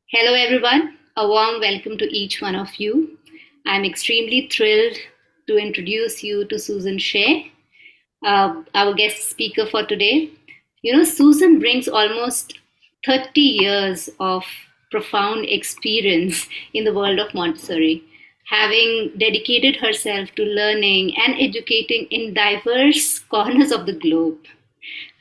Hello, everyone. A warm welcome to each one of you. I'm extremely thrilled to introduce you to Susan Shea, our guest speaker for today. Susan brings almost 30 years of profound experience in the world of Montessori, having dedicated herself to learning and educating in diverse corners of the globe.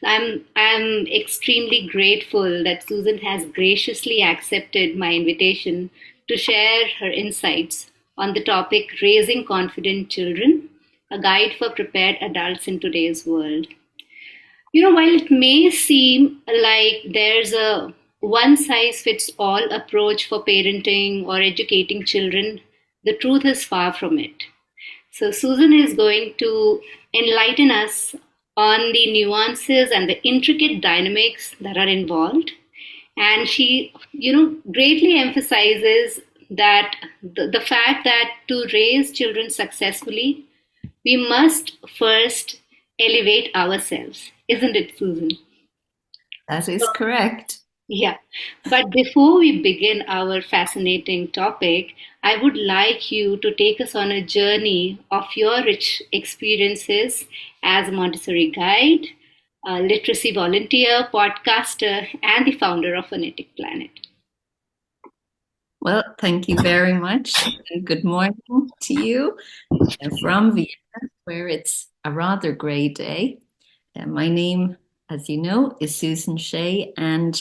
I'm extremely grateful that Susan has graciously accepted my invitation to share her insights on the topic Raising Confident Children, a guide for prepared adults in today's world. While it may seem like there's a one size fits all approach for parenting or educating children, the truth is far from it. So, Susan is going to enlighten us on the nuances and the intricate dynamics that are involved. And she, greatly emphasizes that the fact that to raise children successfully, we must first elevate ourselves. Isn't it, Susan? That is correct. Yeah, but before we begin our fascinating topic, I would like you to take us on a journey of your rich experiences as a Montessori guide, a literacy volunteer, podcaster, and the founder of Phonetic Planet. Well, thank you very much. And good morning to you from Vienna, where it's a rather grey day. My name, as you know, is Susan Shea, and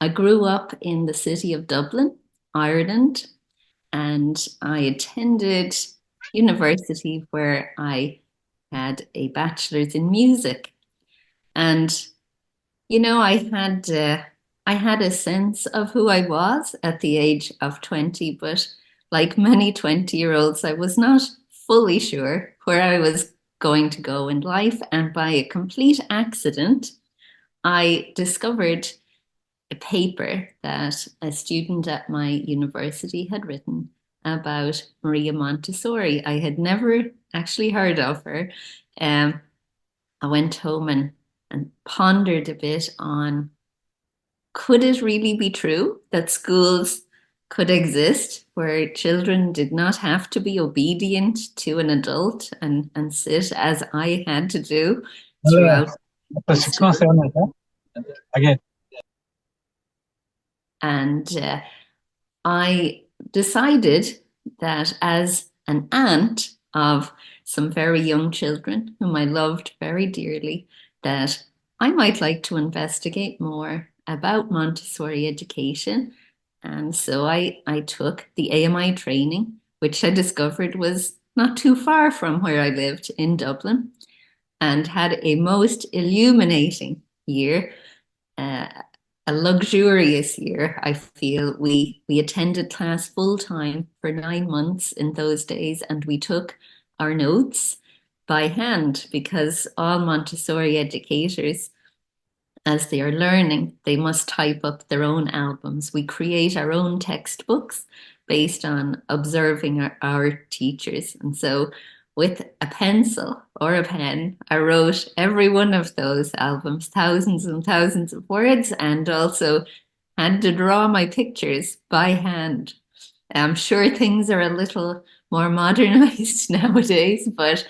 I grew up in the city of Dublin, Ireland, and I attended university where I had a bachelor's in music. And I had a sense of who I was at the age of 20, but like many 20-year-olds, I was not fully sure where I was going to go in life. And by a complete accident, I discovered a paper that a student at my university had written about Maria Montessori. I had never actually heard of her. Um, I went home and pondered a bit on, could it really be true that schools could exist where children did not have to be obedient to an adult and sit as I had to do Allora, throughout per the seconda school? serata, again, And I decided that as an aunt of some very young children whom I loved very dearly, that I might like to investigate more about Montessori education. And so I took the AMI training, which I discovered was not too far from where I lived in Dublin, and had a most illuminating year. Uh, a luxurious year, I feel. We attended class full time for 9 months in those days, and we took our notes by hand because all Montessori educators, as they are learning, they must type up their own albums. We create our own textbooks based on observing our teachers. And so, with a pencil or a pen, I wrote every one of those albums, thousands and thousands of words, and also had to draw my pictures by hand. I'm sure things are a little more modernized nowadays, but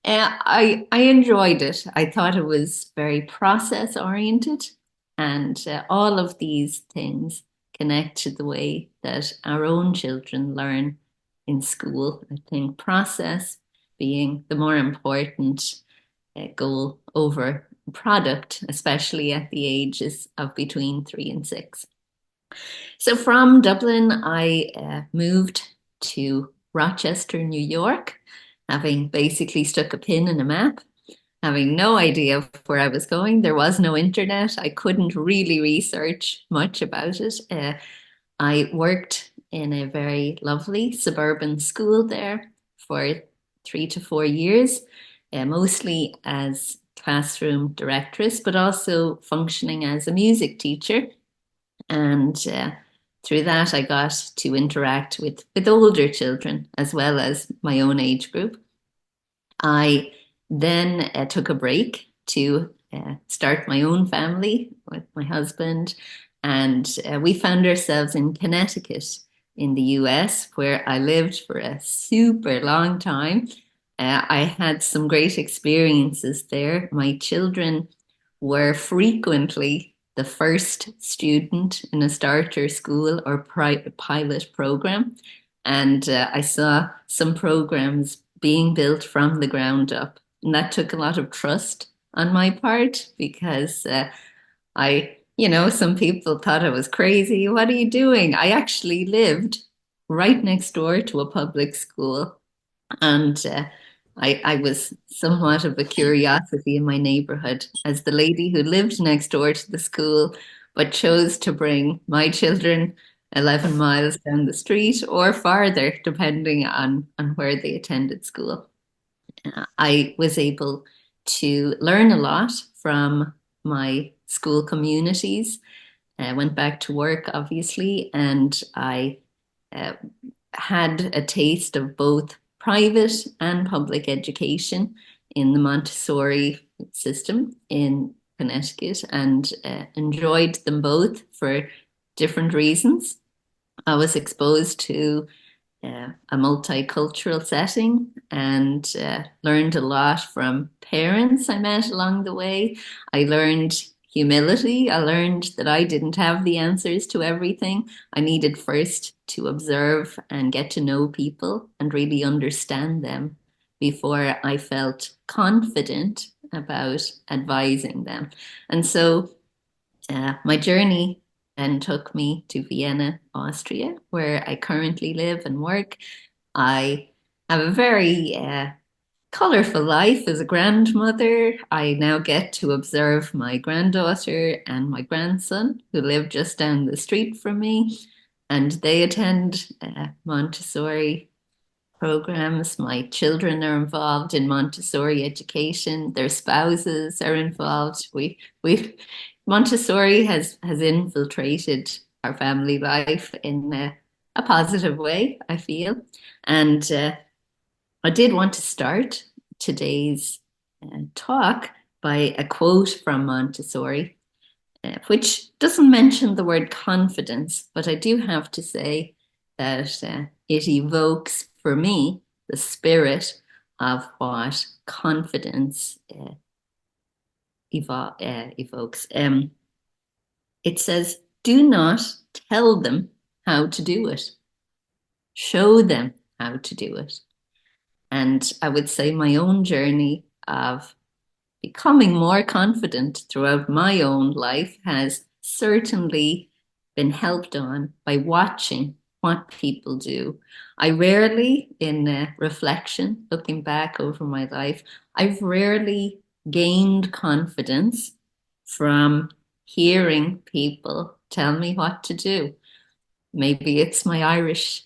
I enjoyed it. I thought it was very process oriented, and all of these things connect to the way that our own children learn in school. I think process being the more important goal over product, especially at the ages of between 3 and 6. So from Dublin, I moved to Rochester, New York, having basically stuck a pin in a map, having no idea where I was going. There was no internet. I couldn't really research much about it. I worked in a very lovely suburban school there for 3 to 4 years, mostly as classroom directress, but also functioning as a music teacher. And through that, I got to interact with older children as well as my own age group. I then took a break to start my own family with my husband And we found ourselves in Connecticut in the US, where I lived for a super long time. I had some great experiences there. My children were frequently the first student in a starter school or pilot program. And I saw some programs being built from the ground up. And that took a lot of trust on my part because some people thought I was crazy. What are you doing? I actually lived right next door to a public school. And I was somewhat of a curiosity in my neighborhood as the lady who lived next door to the school, but chose to bring my children 11 miles down the street or farther, depending on where they attended school. I was able to learn a lot from my school communities. I went back to work, obviously, and I uh, had a taste of both private and public education in the Montessori system in Connecticut and enjoyed them both for different reasons. I was exposed to a multicultural setting and learned a lot from parents I met along the way. I learned humility. I learned that I didn't have the answers to everything. I needed first to observe and get to know people and really understand them before I felt confident about advising them. And so my journey then took me to Vienna, Austria, where I currently live and work. I have a very colorful life as a grandmother. I now get to observe my granddaughter and my grandson, who live just down the street from me, and they attend Montessori programs. My children are involved in Montessori education. Their spouses are involved. We Montessori has infiltrated our family life in a positive way, I feel. And I did want to start today's talk by a quote from Montessori, which doesn't mention the word confidence, but I do have to say that it evokes for me the spirit of what confidence evokes. It says, do not tell them how to do it, show them how to do it. And I would say my own journey of becoming more confident throughout my own life has certainly been helped on by watching what people do. I rarely, in reflection, looking back over my life, I've rarely gained confidence from hearing people tell me what to do. Maybe it's my Irish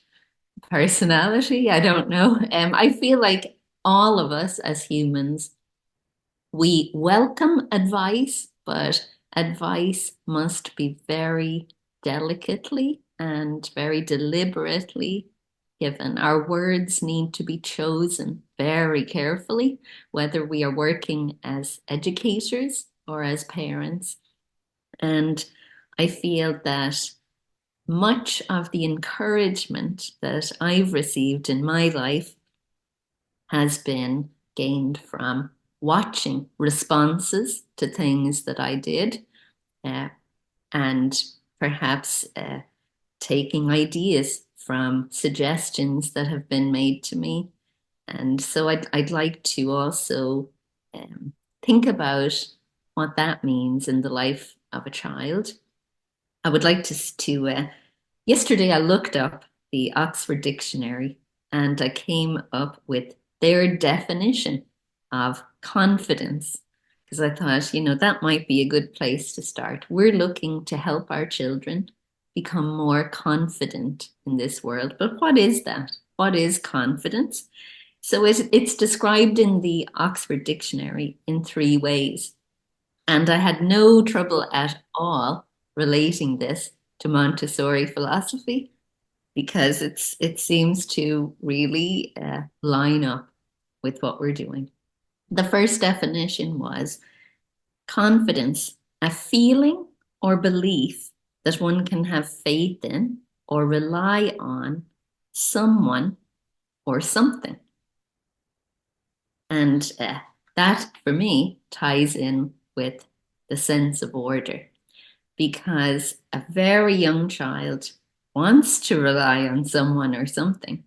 personality. I don't know. I feel like all of us as humans, we welcome advice, but advice must be very delicately and very deliberately given. Our words need to be chosen very carefully, whether we are working as educators or as parents. And I feel that much of the encouragement that I've received in my life has been gained from watching responses to things that I did, uh, and perhaps taking ideas from suggestions that have been made to me. And so I'd like to also um, think about what that means in the life of a child. I would like to yesterday I looked up the Oxford Dictionary and I came up with their definition of confidence because I thought, that might be a good place to start. We're looking to help our children become more confident in this world. But what is that? What is confidence? So it's described in the Oxford Dictionary in three ways. And I had no trouble at all relating this to Montessori philosophy because it seems to really line up with what we're doing. The first definition was confidence, a feeling or belief that one can have faith in or rely on someone or something. And that, for me, ties in with the sense of order, because a very young child wants to rely on someone or something,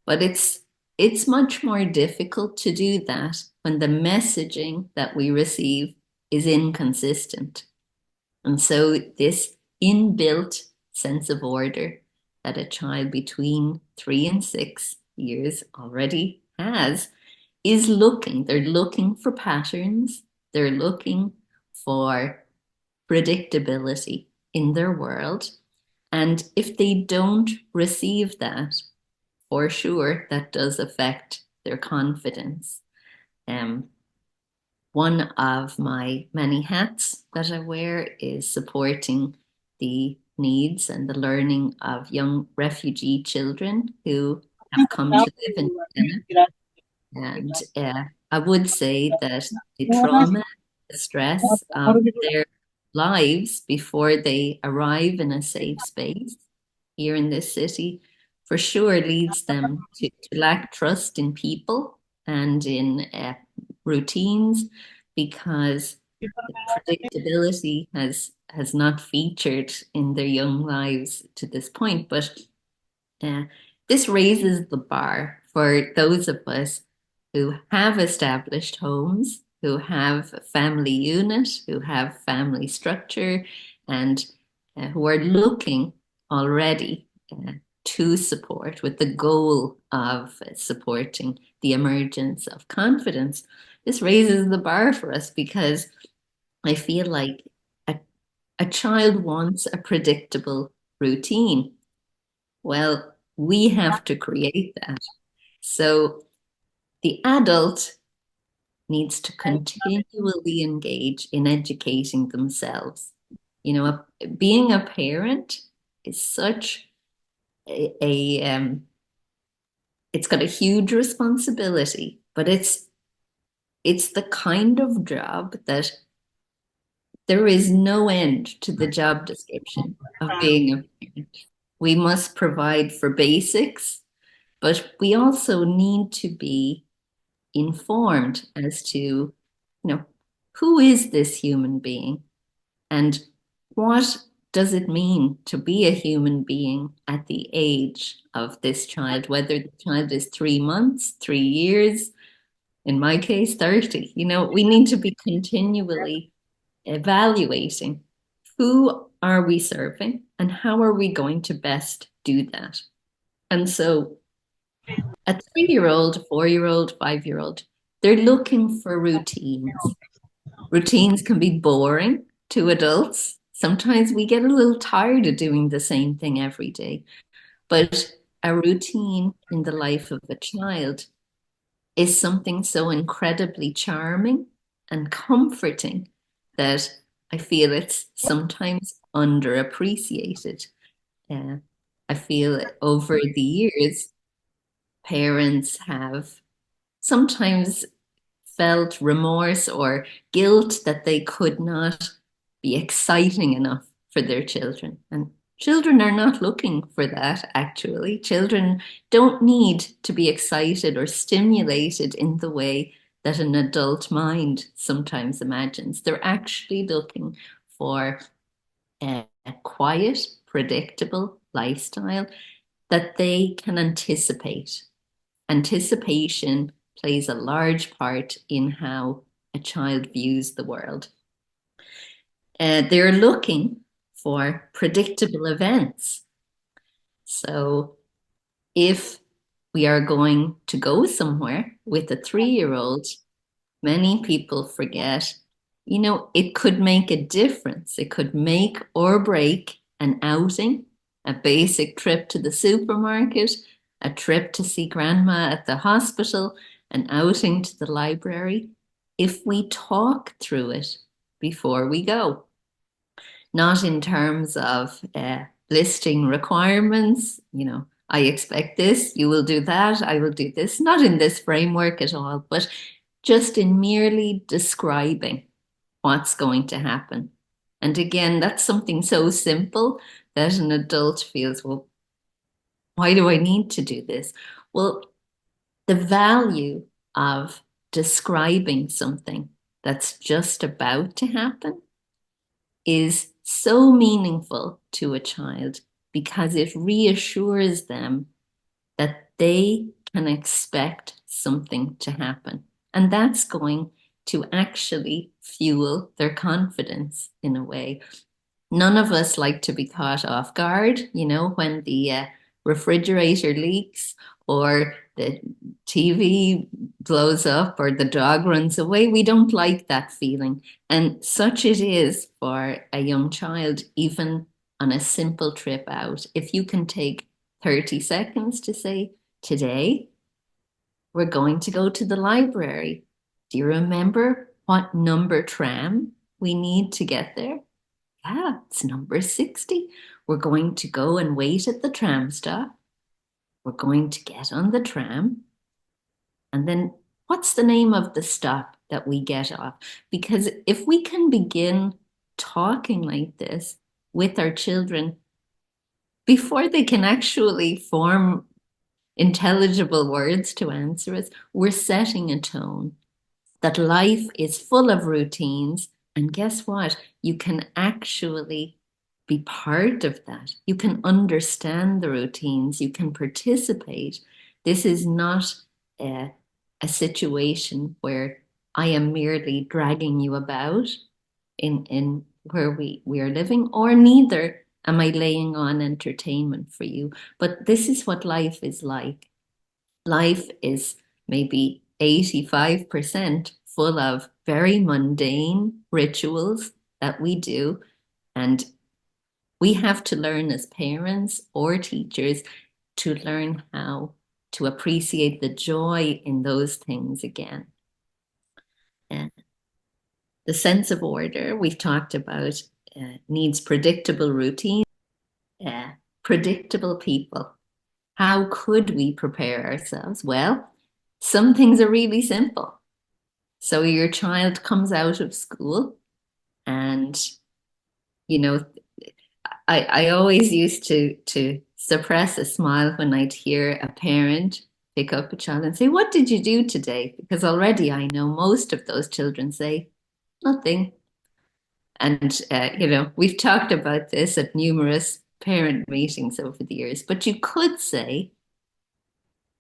but it's much more difficult to do that when the messaging that we receive is inconsistent. And so this inbuilt sense of order that a child between 3 and 6 years already has is they're looking for patterns, they're looking for predictability in their world. And if they don't receive that, for sure, that does affect their confidence. Um, One of my many hats that I wear is supporting the needs and the learning of young refugee children who have come to live in Vienna. And I would say that the trauma, the stress of their lives before they arrive in a safe space here in this city for sure leads them to lack trust in people and in routines, because the predictability has not featured in their young lives to this point. But uh, this raises the bar for those of us who have established homes, who have a family unit, who have family structure, and who are looking already to support with the goal of supporting the emergence of confidence. This raises the bar for us because I feel like a, a child wants a predictable routine. Well, we have to create that. So the adult needs to continually engage in educating themselves. Being a parent is such a it's got a huge responsibility, but it's the kind of job that there is no end to the job description of being a parent. We must provide for basics, but we also need to be informed as to, who is this human being and what does it mean to be a human being at the age of this child, whether the child is 3 months, 3 years, in my case, 30. We need to be continually evaluating who are we serving and how are we going to best do that. And so a 3-year-old, 4-year-old, 5-year-old, they're looking for routines. Routines can be boring to adults. Sometimes we get a little tired of doing the same thing every day. But a routine in the life of a child is something so incredibly charming and comforting that I feel it's sometimes underappreciated. I feel over the years, parents have sometimes felt remorse or guilt that they could not be exciting enough for their children. And children are not looking for that, actually. Children don't need to be excited or stimulated in the way that an adult mind sometimes imagines. They're actually looking for a quiet, predictable lifestyle that they can anticipate. Anticipation plays a large part in how a child views the world. They're looking for predictable events. So if we are going to go somewhere with a 3-year-old, many people forget, it could make a difference. It could make or break an outing, a basic trip to the supermarket, a trip to see grandma at the hospital, an outing to the library, if we talk through it before we go. Not in terms of listing requirements, I expect this, you will do that, I will do this, not in this framework at all, but just in merely describing what's going to happen And again, that's something so simple that an adult feels, well, why do I need to do this? Well, the value of describing something that's just about to happen is so meaningful to a child because it reassures them that they can expect something to happen. And that's going to actually fuel their confidence in a way. None of us like to be caught off guard, when the refrigerator leaks or the TV blows up or the dog runs away. We don't like that feeling. And such it is for a young child, even on a simple trip out. If you can take 30 seconds to say, today, we're going to go to the library. Do you remember what number tram we need to get there? Yeah, it's number 60. We're going to go and wait at the tram stop. We're going to get on the tram. And then what's the name of the stop that we get off? Because if we can begin talking like this with our children before they can actually form intelligible words to answer us, we're setting a tone that life is full of routines. And guess what? You can actually be part of that. You can understand the routines. You can participate. This is not a situation where I am merely dragging you about in where we are living, or neither am I laying on entertainment for you. But this is what life is like. Life is maybe 85% full of very mundane rituals that we do. And we have to learn as parents or teachers to learn how to appreciate the joy in those things again. And the sense of order we've talked about needs predictable routine, predictable people. How could we prepare ourselves? Well, some things are really simple. So your child comes out of school and, I always used to suppress a smile when I'd hear a parent pick up a child and say, "What did you do today?" Because already I know most of those children say, "Nothing." And, we've talked about this at numerous parent meetings over the years, but you could say,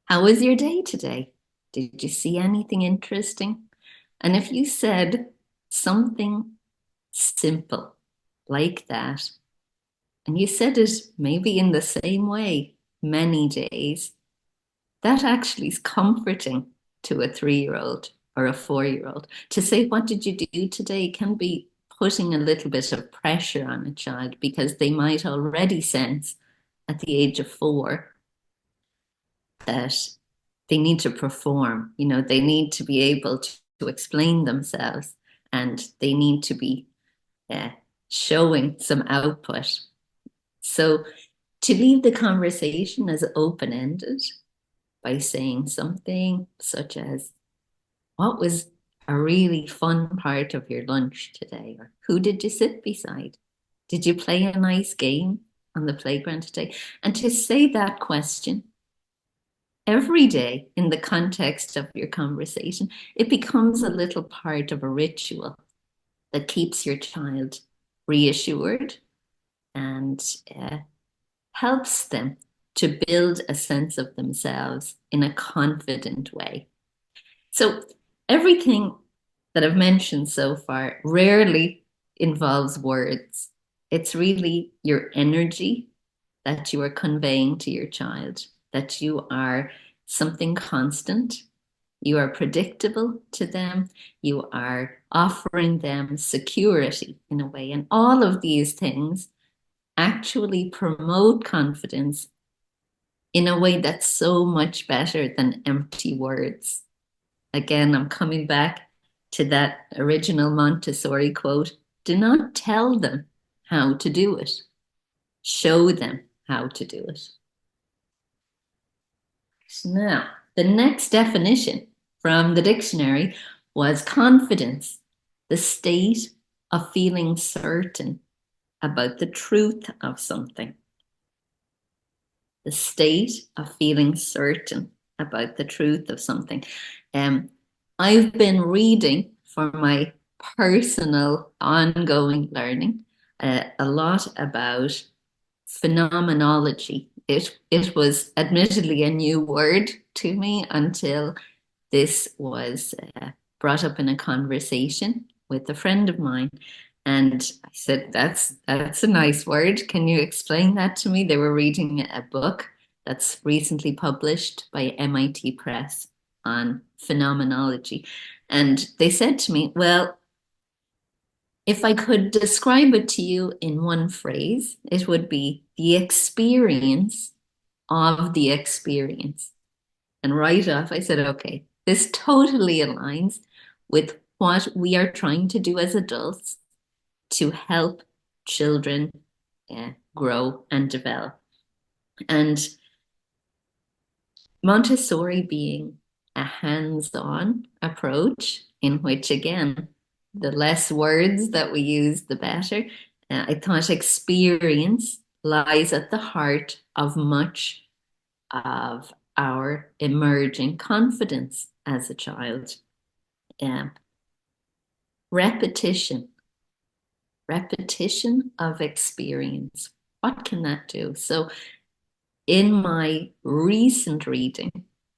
"How was your day today? Did you see anything interesting?" And if you said something simple like that, and you said it maybe in the same way many days, that actually is comforting to a 3-year-old or a 4-year-old. To say, "What did you do today?" can be putting a little bit of pressure on a child because they might already sense at the age of 4 that they need to perform. They need to be able to explain themselves and they need to be showing some output. So to leave the conversation as open-ended by saying something such as, "What was a really fun part of your lunch today?" Or, "Who did you sit beside? Did you play a nice game on the playground today?" And to say that question every day in the context of your conversation, it becomes a little part of a ritual that keeps your child reassured and helps them to build a sense of themselves in a confident way. So everything that I've mentioned so far rarely involves words. It's really your energy that you are conveying to your child, that you are something constant, you are predictable to them, you are offering them security in a way. And all of these things actually promote confidence in a way that's so much better than empty words. Again, I'm coming back to that original Montessori quote: "Do not tell them how to do it. Show them how to do it." Now, the next definition from the dictionary was confidence, the state of feeling certain about the truth of something, the state of feeling certain about the truth of something. I've been reading for my personal ongoing learning a lot about phenomenology. It was admittedly a new word to me until this was brought up in a conversation with a friend of mine. And I said, that's a nice word. Can you explain that to me? They were reading a book that's recently published by MIT Press on phenomenology. And they said to me, well, if I could describe it to you in one phrase, it would be the experience of the experience. And right off, I said, okay, this totally aligns with what we are trying to do as adults to help children grow and develop. And Montessori being a hands-on approach in which, again, the less words that we use, the better. I thought experience lies at the heart of much of our emerging confidence as a child. Repetition, repetition of experience. What can that do? So, in my recent reading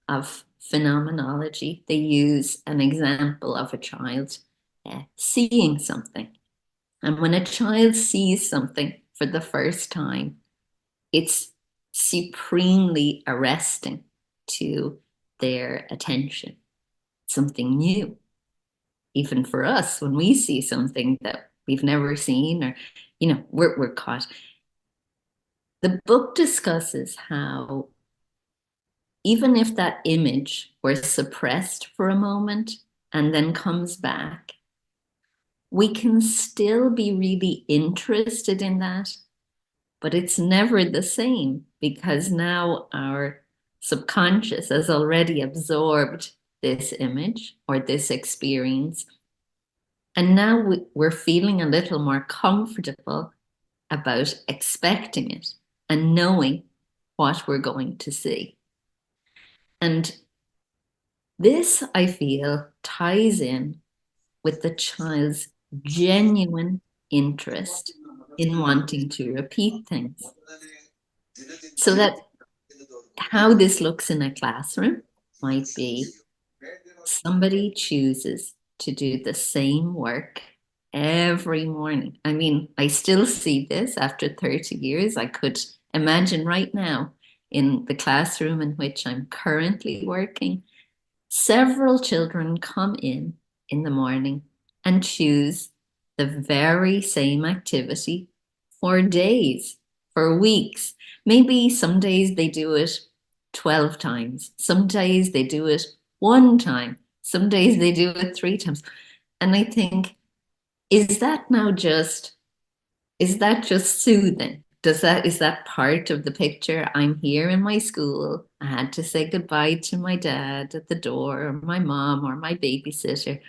of phenomenology, they use an example of a child seeing something. And when a child sees something for the first time, it's supremely arresting to their attention, something new. Even for us, when we see something that we've never seen, or, we're caught. The book discusses how even if that image were suppressed for a moment and then comes back, we can still be really interested in that, but it's never the same because now our subconscious has already absorbed this image or this experience. And now we're feeling a little more comfortable about expecting it and knowing what we're going to see. And this, I feel, ties in with the child's genuine interest in wanting to repeat things. So that how this looks in a classroom might be somebody chooses to do the same work every morning. I mean, I still see this after 30 years. I could imagine right now in the classroom in which I'm currently working, several children come in the morning and choose the very same activity for days, for weeks. Maybe some days they do it 12 times. Some days they do it one time. Some days they do it 3 times. And I think, is that now just, is that just soothing? Is that part of the picture? I'm here in my school. I had to say goodbye to my dad at the door, or my mom, or my babysitter.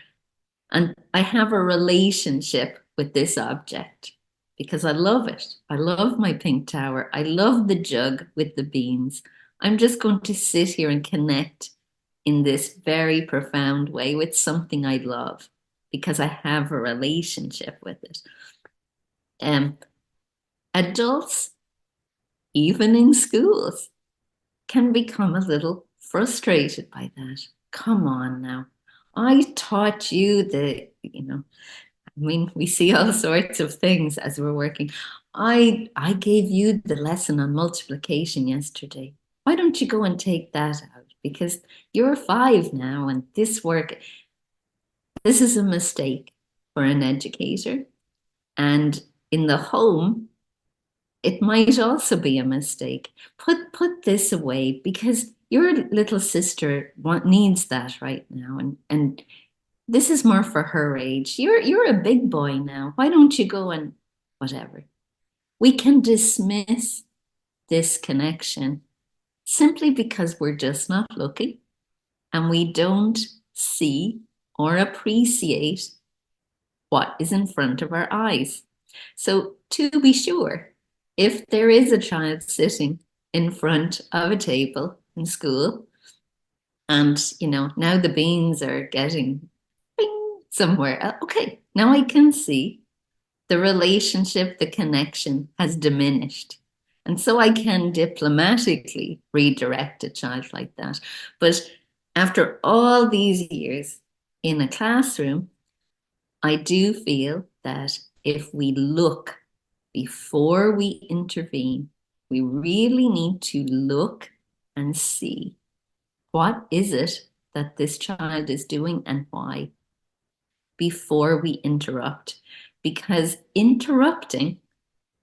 And I have a relationship with this object because I love it. I love my pink tower. I love the jug with the beans. I'm just going to sit here and connect in this very profound way with something I love because I have a relationship with it. Adults, even in schools, can become a little frustrated by that. Come on now. I taught you I mean, we see all sorts of things as we're working. I gave you the lesson on multiplication yesterday. Why don't you go and take that out? Because you're 5 now, and this is a mistake for an educator. And in the home, it might also be a mistake. Put this away because your little sister needs that right now, and this is more for her age. You're a big boy now. Why don't you go and whatever? We can dismiss this connection simply because we're just not looking and we don't see or appreciate what is in front of our eyes. So to be sure, if there is a child sitting in front of a table in school, and now the beans are getting bing, somewhere, okay, now I can see the relationship, the connection has diminished. And so I can diplomatically redirect a child like that. But after all these years in a classroom, I do feel that if we look before we intervene, we really need to look and see what is it that this child is doing and why before we interrupt. Because interrupting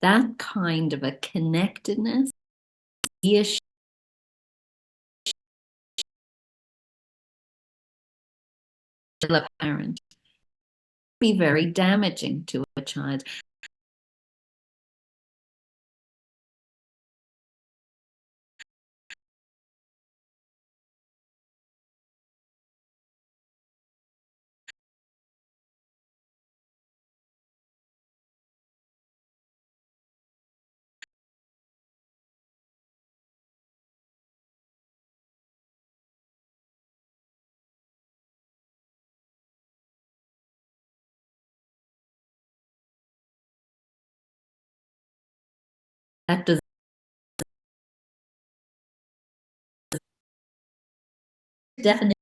that kind of a connectedness, is still apparent, be very damaging to a child. That does definitely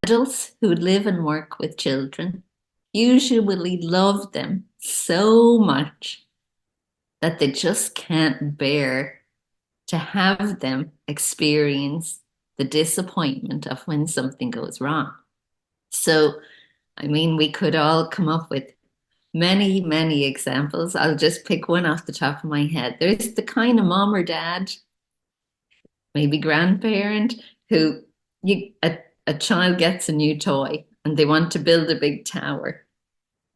adults who live and work with children usually love them so much that they just can't bear to have them experience the disappointment of when something goes wrong. So, I mean, we could all come up with many, many examples. I'll just pick one off the top of my head. There's the kind of mom or dad maybe grandparent, who a child gets a new toy and they want to build a big tower.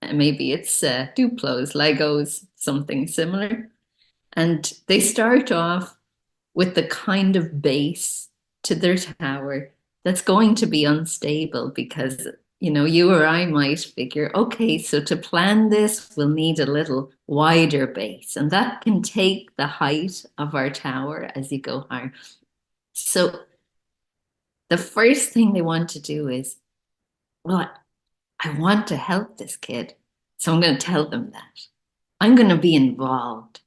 And maybe it's Duplos, Legos, something similar. And they start off with the kind of base to their tower that's going to be unstable because, you or I might figure, okay, so to plan this, we'll need a little wider base, and that can take the height of our tower as you go higher. So the first thing they want to do is, well, I want to help this kid. So I'm going to tell them that. I'm going to be involved.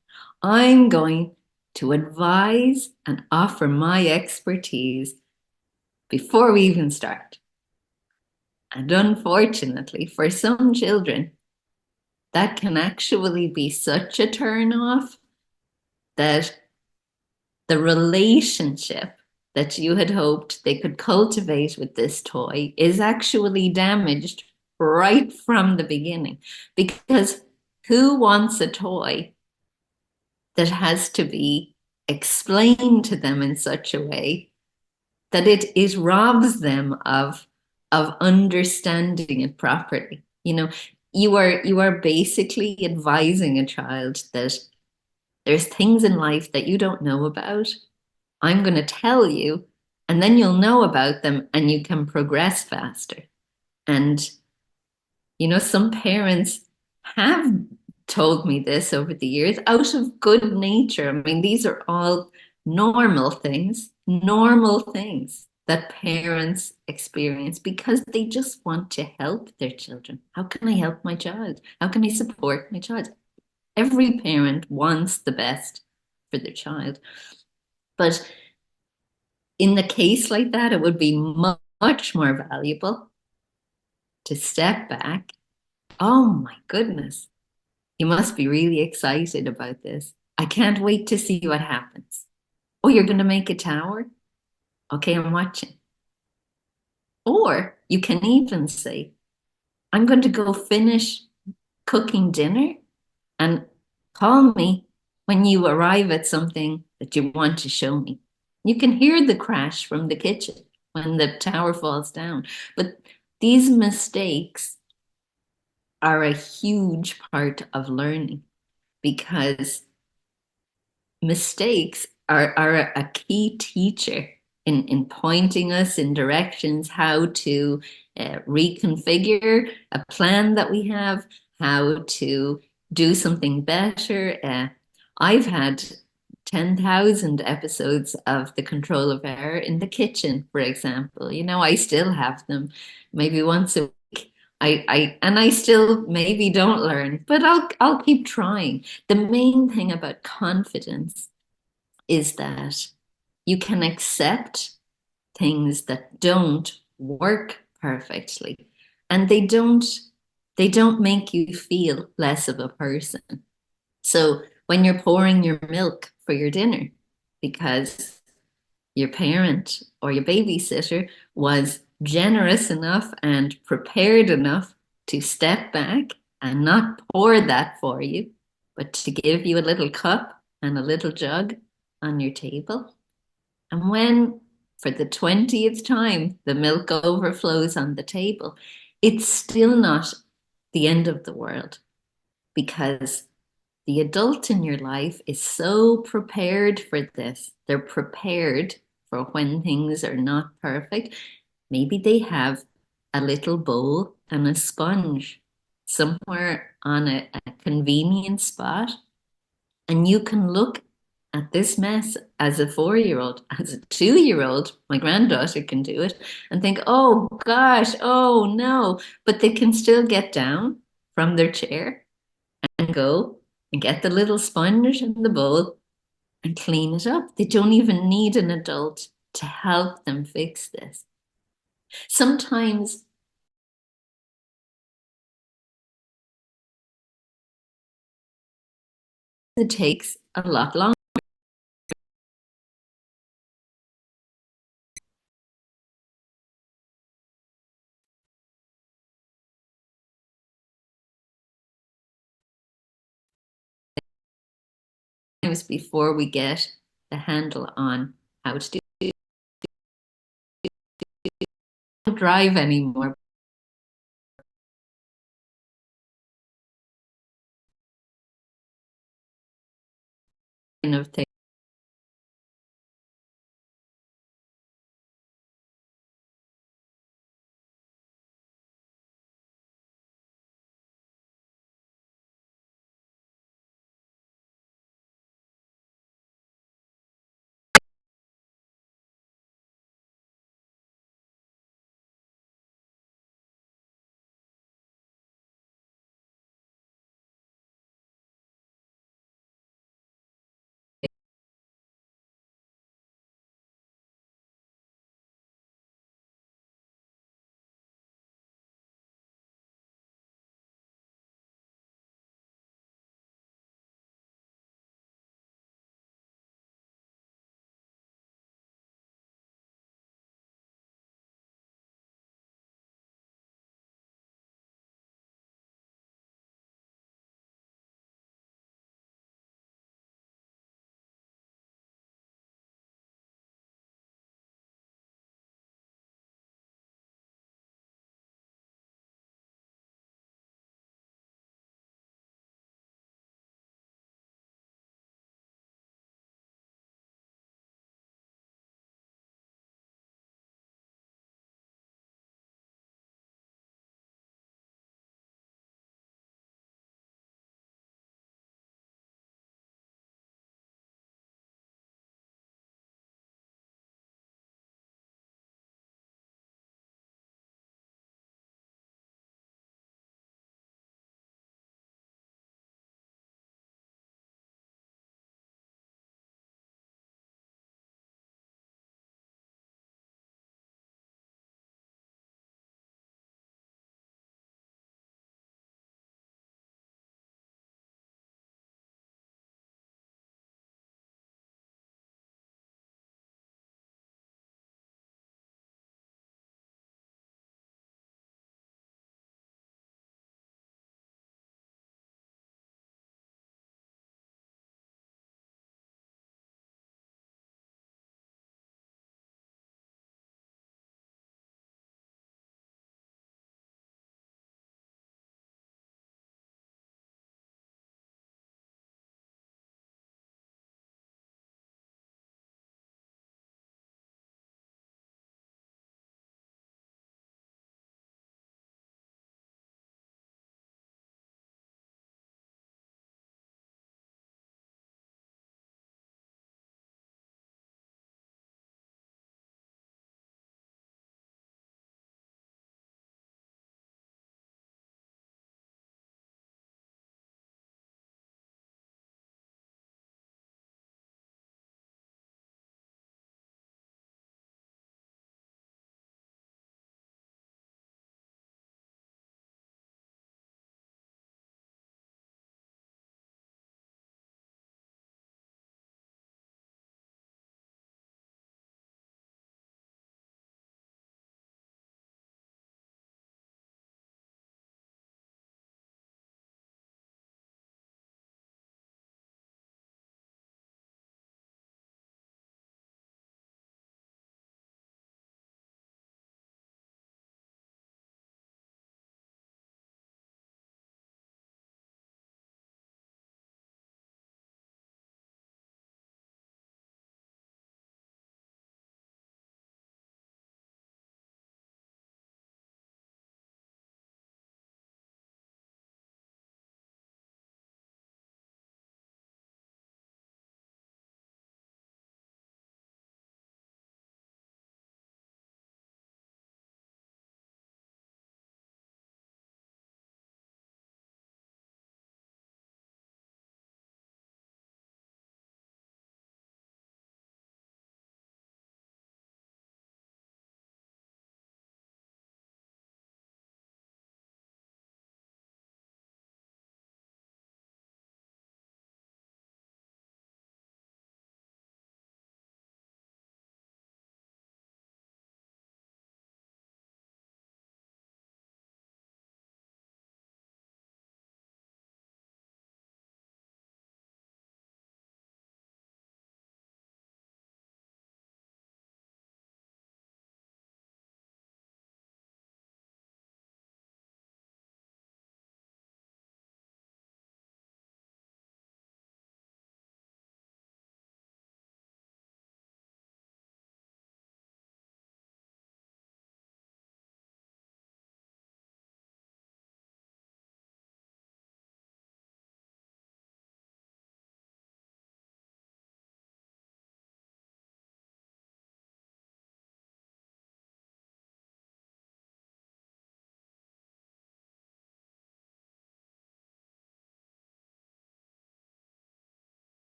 I'm going to advise and offer my expertise before we even start. And unfortunately, for some children, that can actually be such a turn off that the relationship that you had hoped they could cultivate with this toy is actually damaged right from the beginning. Because who wants a toy that has to be explained to them in such a way that it robs them of understanding it properly? You are basically advising a child that there's things in life that you don't know about. I'm going to tell you, and then you'll know about them and you can progress faster. And, some parents have told me this over the years out of good nature. I mean, these are all normal things that parents experience because they just want to help their children. How can I help my child? How can I support my child? Every parent wants the best for their child. But in the case like that, it would be much more valuable to step back. Oh my goodness, you must be really excited about this. I can't wait to see what happens. Oh, you're going to make a tower? Okay, I'm watching. Or you can even say, I'm going to go finish cooking dinner and call me when you arrive at something that you want to show me. You can hear the crash from the kitchen when the tower falls down. But these mistakes are a huge part of learning because mistakes are a key teacher in pointing us in directions how to reconfigure a plan that we have, how to do something better. I've had 10,000 episodes of the control of error in the kitchen, for example. I still have them maybe once a week. I still maybe don't learn, but I'll keep trying. The main thing about confidence is that you can accept things that don't work perfectly, and they don't make you feel less of a person. So when you're pouring your milk for your dinner because your parent or your babysitter was generous enough and prepared enough to step back and not pour that for you, but to give you a little cup and a little jug on your table. And when, for the 20th time, the milk overflows on the table, it's still not the end of the world because the adult in your life is so prepared for this. They're prepared for when things are not perfect. Maybe they have a little bowl and a sponge somewhere on a convenient spot, and you can look at this mess as a 4-year-old, as a 2-year-old. My granddaughter can do it and think, oh gosh, oh no. But they can still get down from their chair and go and get the little sponge and the bowl and clean it up. They don't even need an adult to help them fix this. Sometimes it takes a lot longer before we get the handle on how to do not drive anymore. Of thing.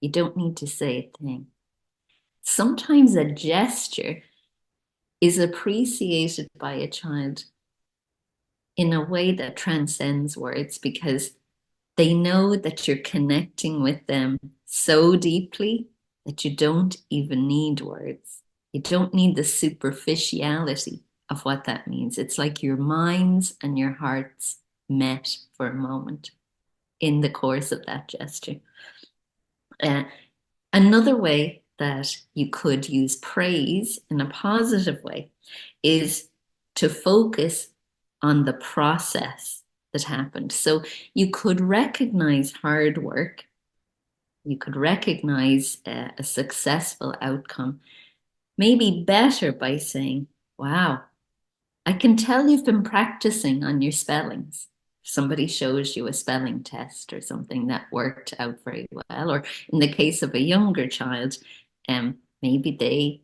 You don't need to say a thing. Sometimes a gesture is appreciated by a child in a way that transcends words because they know that you're connecting with them so deeply that you don't even need words. You don't need the superficiality of what that means. It's like your minds and your hearts met for a moment in the course of that gesture. Uh, Another way that you could use praise in a positive way is to focus on the process that happened. So you could recognize hard work, you could recognize a successful outcome, maybe better by saying, wow, I can tell you've been practicing on your spellings. Somebody shows you a spelling test or something that worked out very well, or in the case of a younger child, maybe they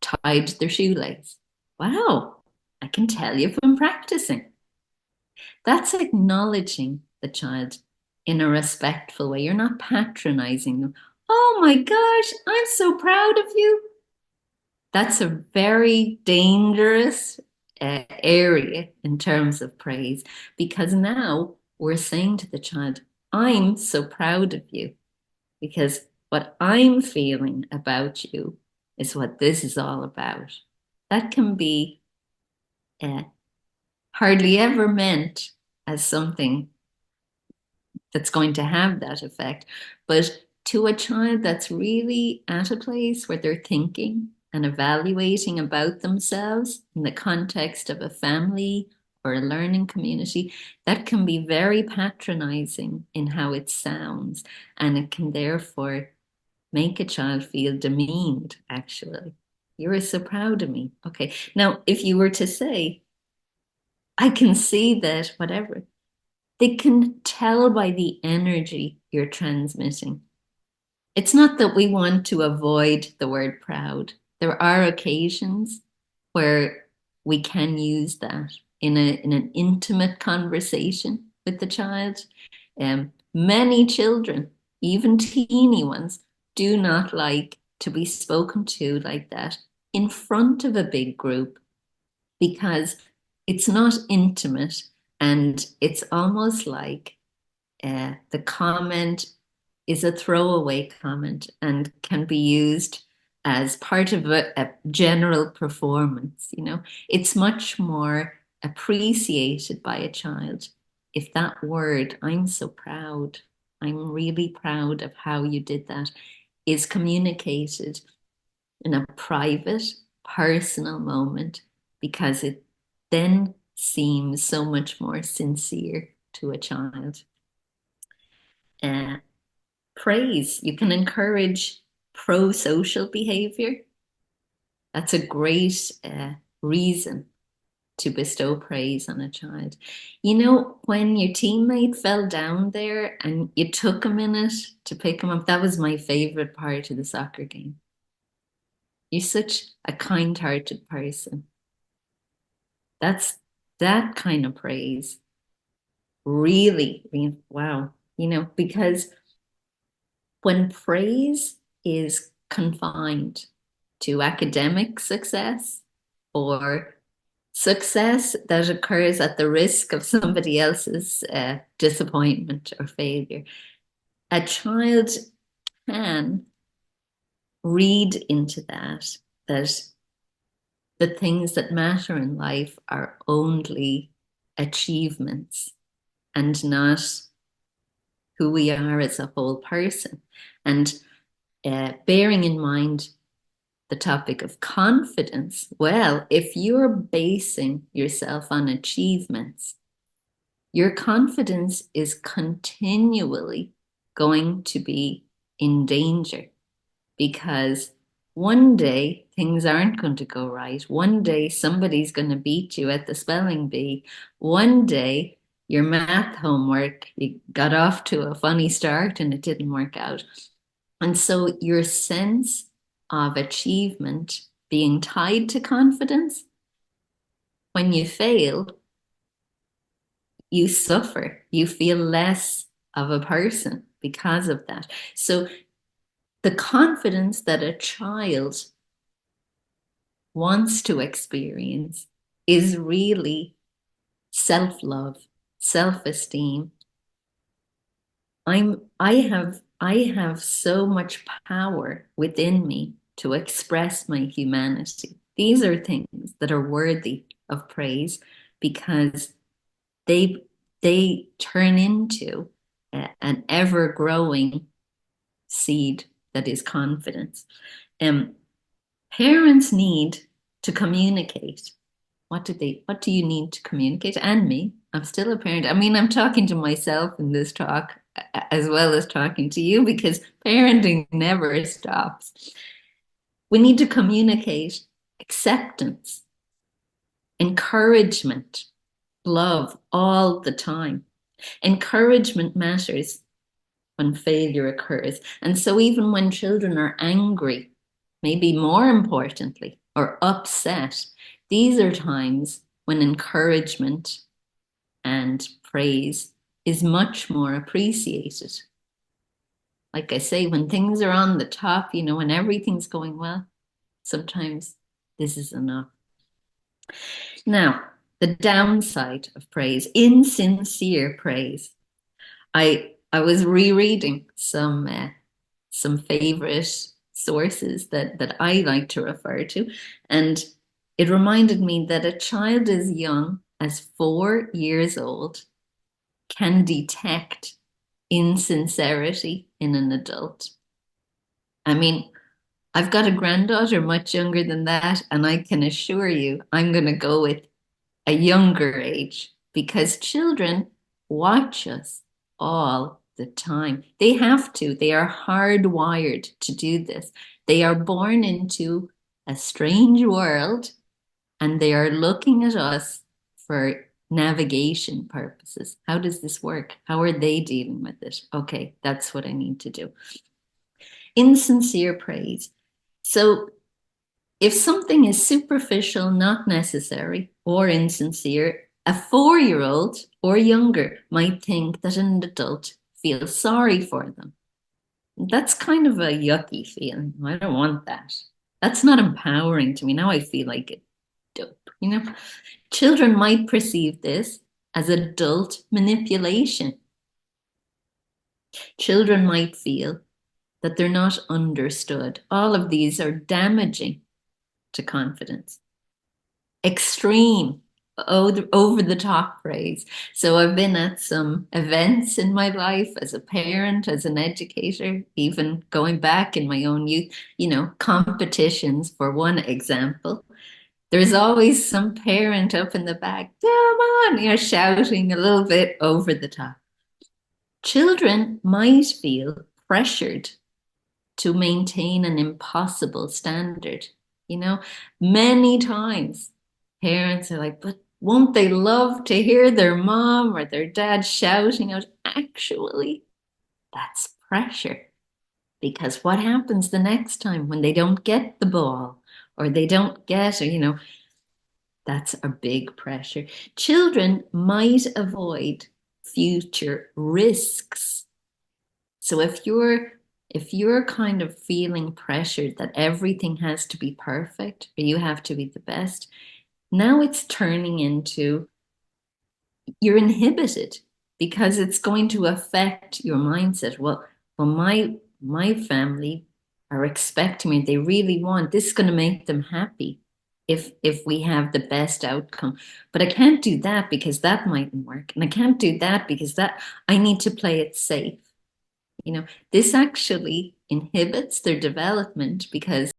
tied their shoelace. Wow, I can tell you've been practicing. That's acknowledging the child in a respectful way. You're not patronizing them. Oh my gosh, I'm so proud of you. That's a very dangerous area in terms of praise because now we're saying to the child, I'm so proud of you because what I'm feeling about you is what this is all about. That can be uh, hardly ever meant as something that's going to have that effect. But to a child that's really at a place where they're thinking and evaluating about themselves in the context of a family or a learning community, that can be very patronizing in how it sounds. And it can therefore make a child feel demeaned, actually. You're so proud of me. Okay. Now, if you were to say, I can see that, whatever, they can tell by the energy you're transmitting. It's not that we want to avoid the word proud. There are occasions where we can use that in an intimate conversation with the child. Many children, even teeny ones, do not like to be spoken to like that in front of a big group because it's not intimate and it's almost like the comment is a throwaway comment and can be used as part of a general performance. You know, it's much more appreciated by a child if that word, I'm so proud, I'm really proud of how you did that, is communicated in a private, personal moment because it then seems so much more sincere to a child. Uh, Praise, you can encourage pro-social behavior. That's a great reason to bestow praise on a child. You know, when your teammate fell down there and you took a minute to pick him up, that was my favorite part of the soccer game. You're such a kind-hearted person. That's that kind of praise. Really, wow. You know, because when praise is confined to academic success or success that occurs at the risk of somebody else's disappointment or failure, a child can read into that the things that matter in life are only achievements and not who we are as a whole person. And bearing in mind the topic of confidence, well, if you're basing yourself on achievements, your confidence is continually going to be in danger because one day things aren't going to go right. One day somebody's going to beat you at the spelling bee. One day your math homework, you got off to a funny start and it didn't work out. And so your sense of achievement being tied to confidence, when you fail, you suffer. You feel less of a person because of that. So the confidence that a child wants to experience is really self-love, self-esteem. I have so much power within me to express my humanity. These are things that are worthy of praise because they they turn into an ever-growing seed that is confidence. Um, Parents need to communicate. What do you need to communicate? And me, I'm still a parent. I mean, I'm talking to myself in this talk as well as talking to you because parenting never stops. We need to communicate acceptance, encouragement, love all the time. Encouragement matters when failure occurs. And so even when children are angry, maybe more importantly, or upset, these are times when encouragement and praise is much more appreciated. Like I say, when things are on the top, when everything's going well, sometimes this is enough. Now, the downside of praise, insincere praise. I was rereading some favorite sources that I like to refer to, and it reminded me that a child as young as 4 years old can detect insincerity in an adult. I mean, I've got a granddaughter much younger than that, and I can assure you I'm going to go with a younger age because children watch us all the time. They have to. They are hardwired to do this. They are born into a strange world and they are looking at us for navigation purposes. How does this work? How are they dealing with it? Okay, that's what I need to do. Insincere praise. So if something is superficial, not necessary, or insincere, a 4-year-old or younger might think that an adult feels sorry for them. That's kind of a yucky feeling. I don't want that. That's not empowering to me. Now I feel like a dope. Children might perceive this as adult manipulation. Children might feel that they're not understood. All of these are damaging to confidence. Extreme, over the top praise. So I've been at some events in my life as a parent, as an educator, even going back in my own youth, competitions for one example. There's always some parent up in the back, come on, shouting a little bit over the top. Children might feel pressured to maintain an impossible standard. Many times parents are like, but won't they love to hear their mom or their dad shouting out? Actually, that's pressure. Because what happens the next time when they don't get the ball or they don't get, that's a big pressure. Children might avoid future risks. So if you're kind of feeling pressured that everything has to be perfect or you have to be the best, now it's turning into you're inhibited because it's going to affect your mindset. Well, my family are expecting me. They really want this is going to make them happy if we have the best outcome. But I can't do that because that mightn't work. And I can't do that because that I need to play it safe. This actually inhibits their development because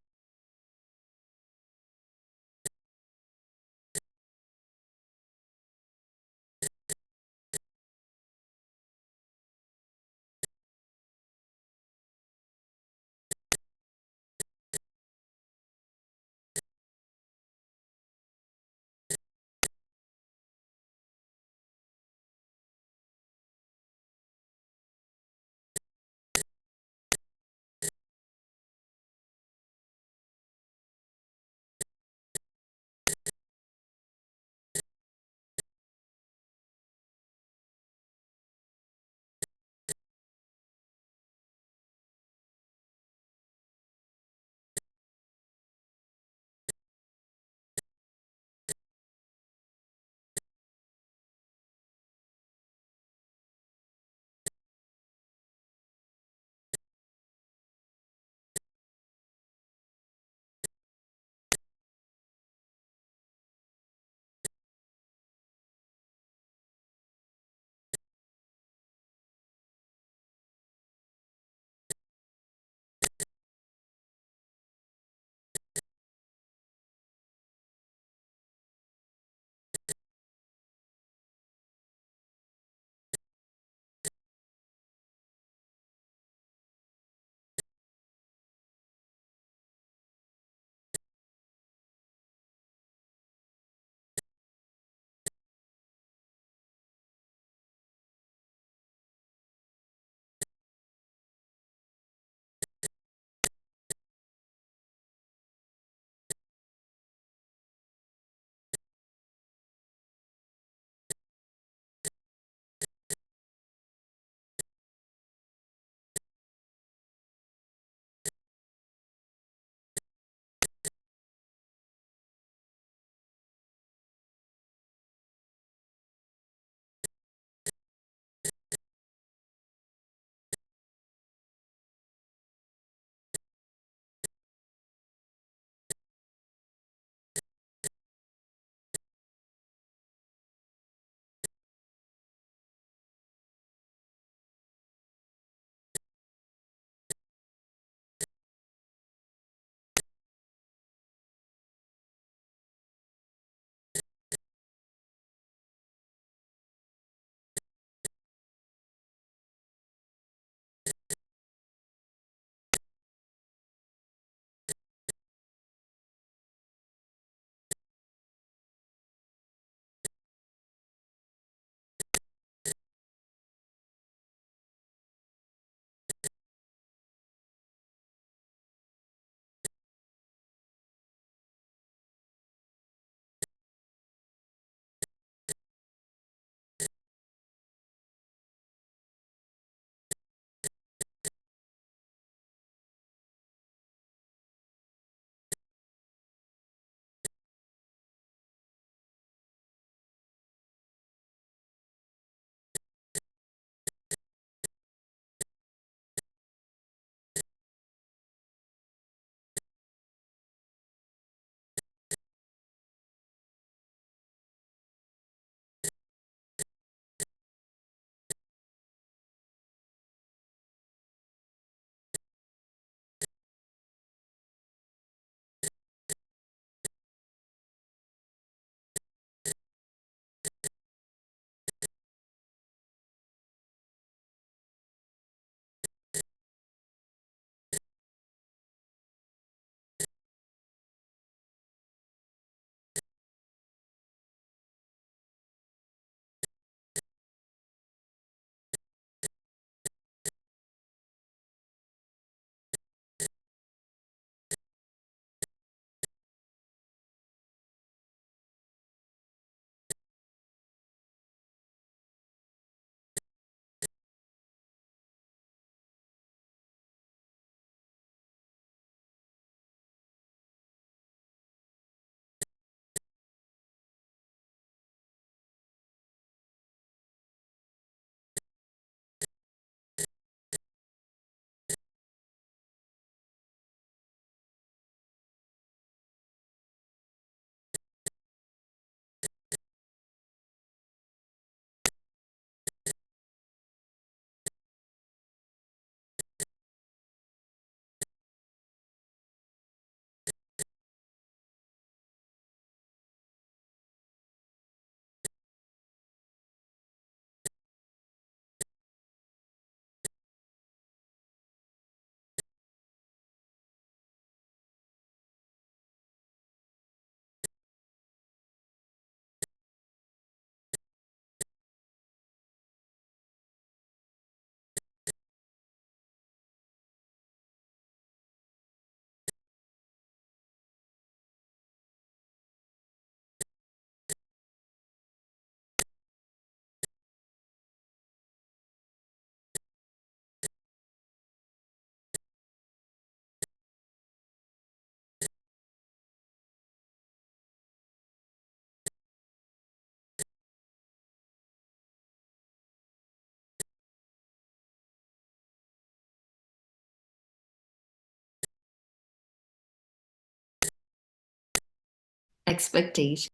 expectation.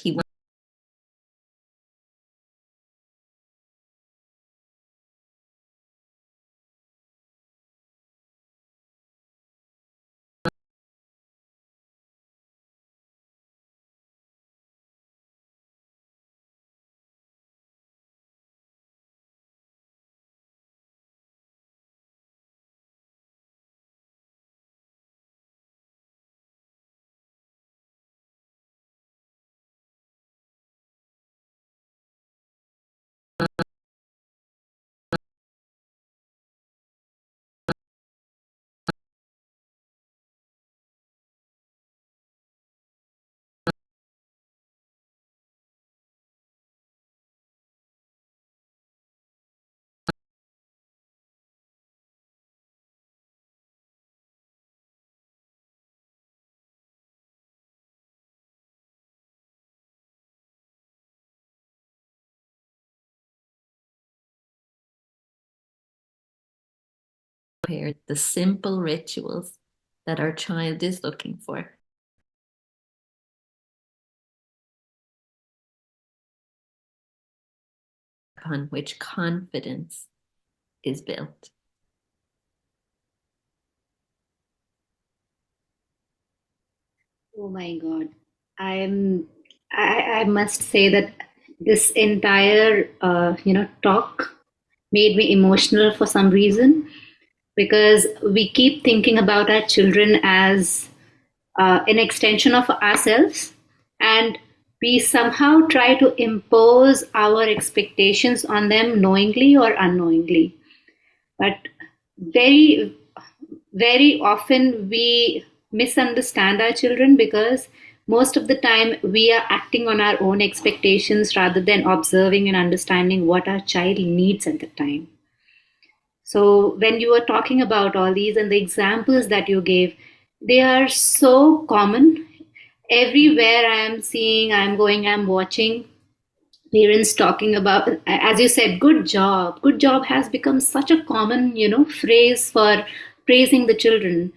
He prepared the simple rituals that our child is looking for, upon which confidence is built. Oh my God. I'm I must say that this entire talk made me emotional for some reason, because we keep thinking about our children as an extension of ourselves, and we somehow try to impose our expectations on them knowingly or unknowingly. But very, very often we misunderstand our children, because most of the time we are acting on our own expectations rather than observing and understanding what our child needs at the time. So when you were talking about all these and the examples that you gave, they are so common. Everywhere I am seeing, I'm going, I'm watching parents talking about, as you said, good job. Good job has become such a common, phrase for praising the children.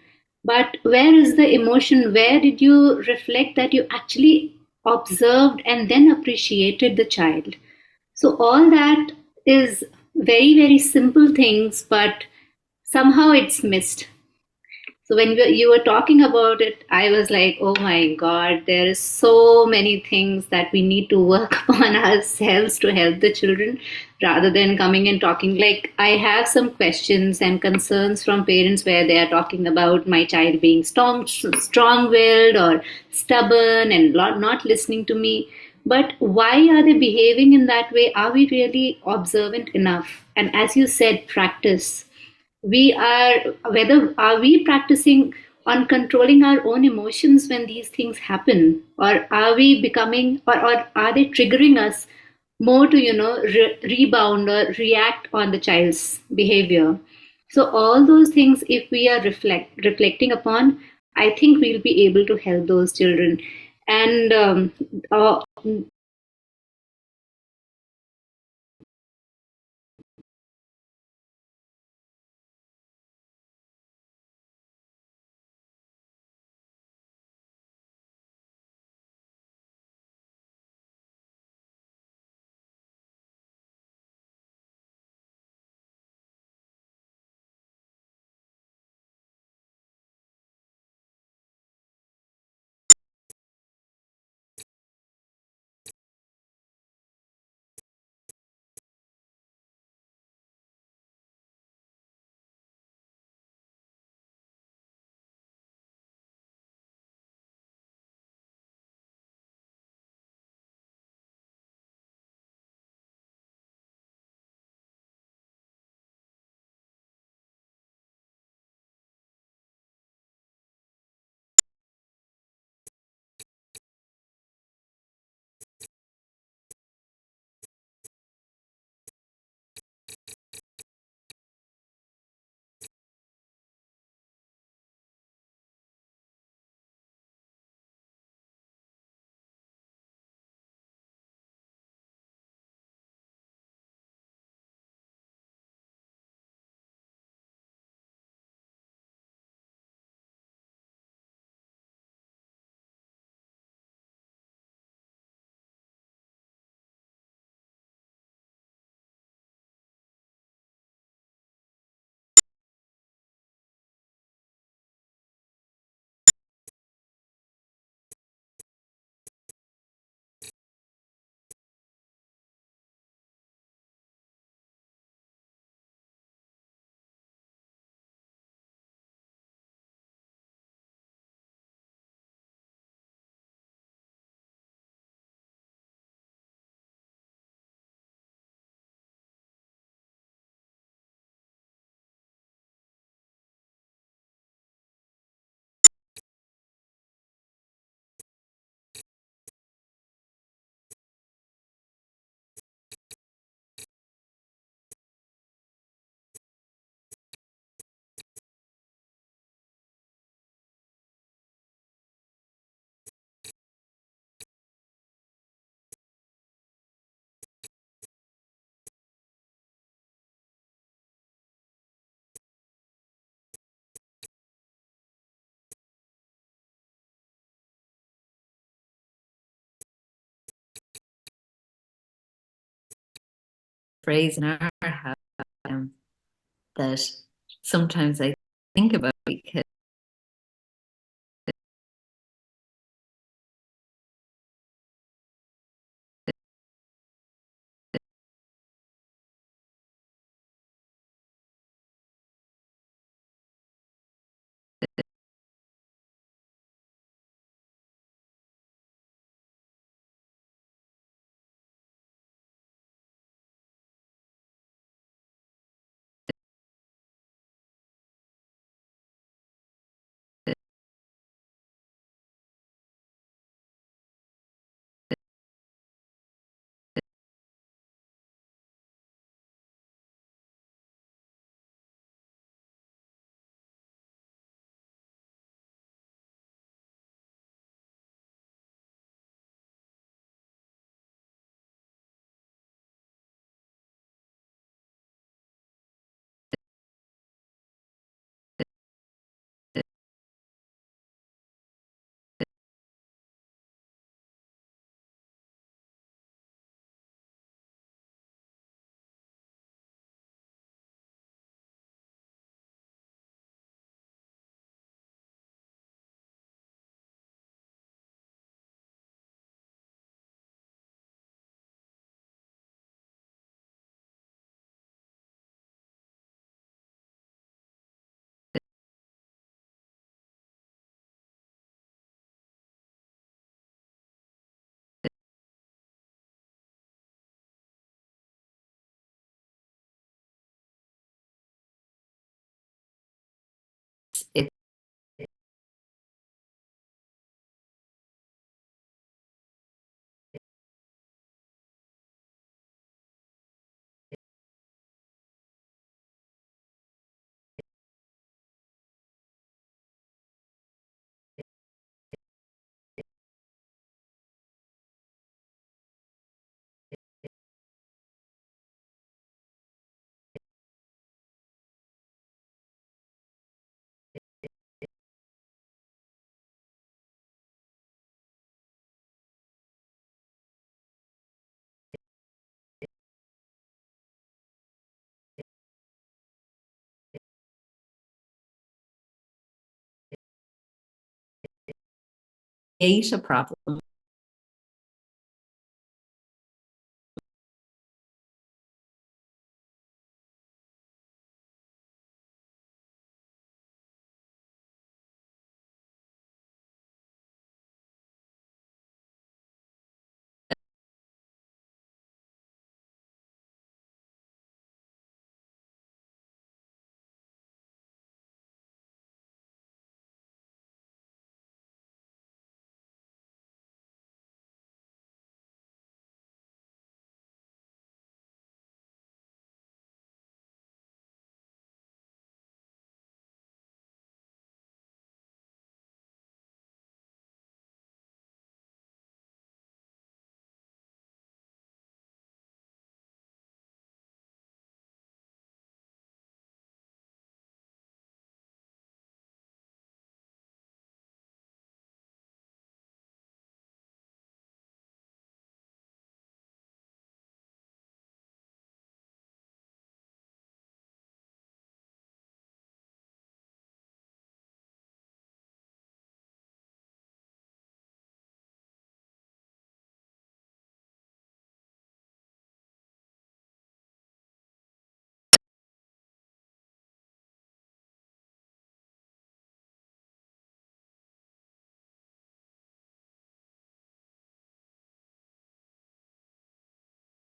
But where is the emotion? Where did you reflect that you actually observed and then appreciated the child? So all that is very, very simple things, but somehow it's missed. So when you were talking about it, I was like, oh my God, there is so many things that we need to work upon ourselves to help the children, rather than coming and talking. Like, I have some questions and concerns from parents where they are talking about my child being strong-willed or stubborn and not listening to me. But why are they behaving in that way? Are we really observant enough? And as you said, practice. We are Whether are we practicing on controlling our own emotions when these things happen, or are we becoming, or are they triggering us more to rebound or react on the child's behavior? So all those things, if we are reflecting upon, I think we'll be able to help those children. And uh, phrase in our house that sometimes I think about because it creates a problem.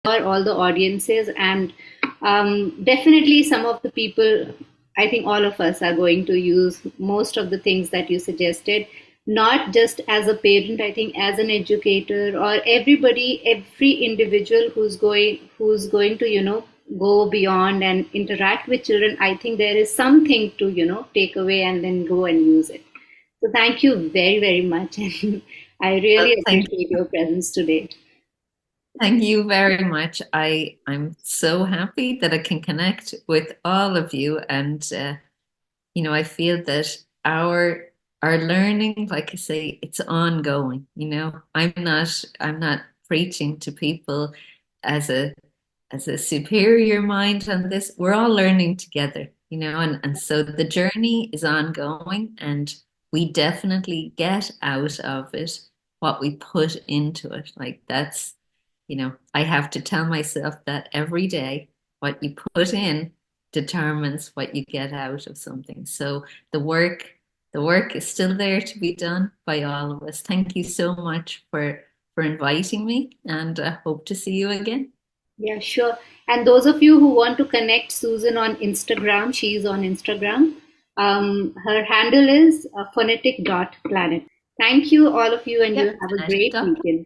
For all the audiences, and definitely some of the people, I think all of us are going to use most of the things that you suggested, not just as a parent. I think as an educator, or everybody, every individual who's going to go beyond and interact with children, I think there is something to take away and then go and use it. So thank you very, very much. And I Well, really appreciate your presence today. thank you very much. I'm so happy that I can connect with all of you, and I feel that our learning, like I say, it's ongoing. I'm not preaching to people as a as a superior mind on this. We're all learning together, and so the journey is ongoing, and we definitely get out of it what we put into it. Like that's, I have to tell myself that every day. What you put in determines what you get out of something. So the work, the work is still there to be done by all of us. Thank you so much for inviting me, and I hope to see you again. Yeah, sure. And those of you who want to connect Susan on Instagram, she's on Instagram. Her handle is phonetic.planet. Thank you, all of you, and Yep, you have a finish great up. weekend.